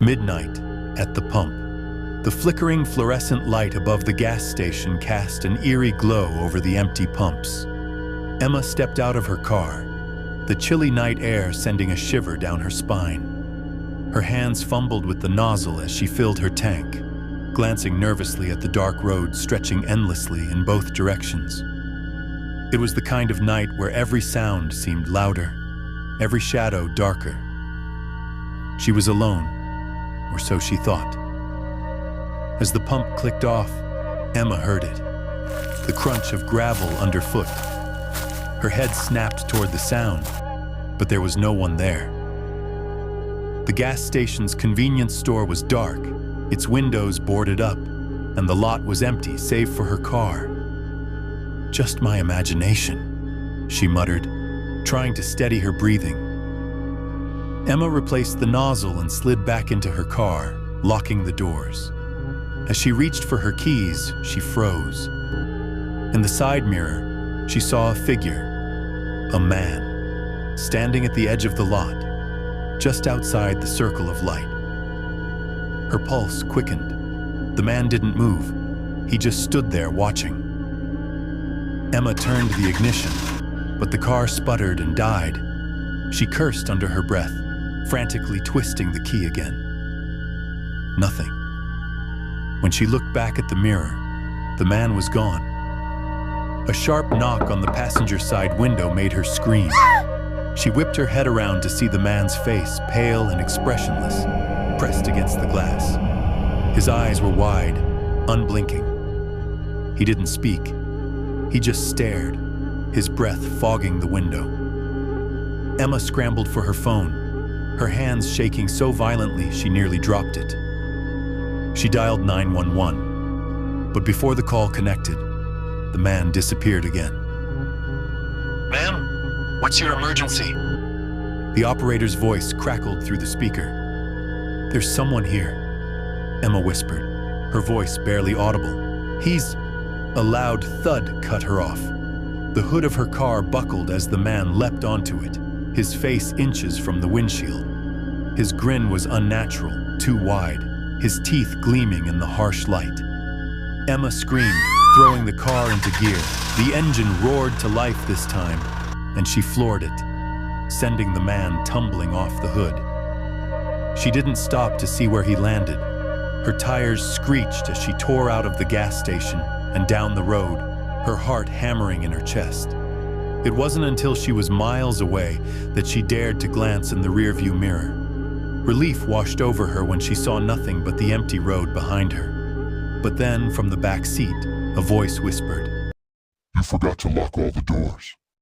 Midnight at the pump. The flickering fluorescent light above the gas station cast an eerie glow over the empty pumps. Emma stepped out of her car, the chilly night air sending a shiver down her spine. Her hands fumbled with the nozzle as she filled her tank, glancing nervously at the dark road stretching endlessly in both directions. It was the kind of night where every sound seemed louder, every shadow darker. She was alone, or so she thought. As the pump clicked off, Emma heard it, the crunch of gravel underfoot. Her head snapped toward the sound, but there was no one there. The gas station's convenience store was dark, its windows boarded up, and the lot was empty save for her car. "Just my imagination," she muttered, trying to steady her breathing. Emma replaced the nozzle and slid back into her car, locking the doors. As she reached for her keys, she froze. In the side mirror, she saw a figure, a man, standing at the edge of the lot, just outside the circle of light. Her pulse quickened. The man didn't move. He just stood there watching. Emma turned the ignition, but the car sputtered and died. She cursed under her breath, frantically twisting the key again. Nothing. When she looked back at the mirror, the man was gone. A sharp knock on the passenger side window made her scream. She whipped her head around to see the man's face, pale and expressionless, pressed against the glass. His eyes were wide, unblinking. He didn't speak. He just stared, his breath fogging the window. Emma scrambled for her phone, her hands shaking so violently she nearly dropped it. She dialed 911, but before the call connected, the man disappeared again. "Ma'am, what's your emergency?" The operator's voice crackled through the speaker. "There's someone here," Emma whispered, her voice barely audible. "He's..." A loud thud cut her off. The hood of her car buckled as the man leapt onto it, his face inches from the windshield. His grin was unnatural, too wide, his teeth gleaming in the harsh light. Emma screamed, throwing the car into gear. The engine roared to life this time, and she floored it, sending the man tumbling off the hood. She didn't stop to see where he landed. Her tires screeched as she tore out of the gas station and down the road, her heart hammering in her chest. It wasn't until she was miles away that she dared to glance in the rearview mirror. Relief washed over her when she saw nothing but the empty road behind her. But then, from the back seat, a voice whispered, "You forgot to lock all the doors."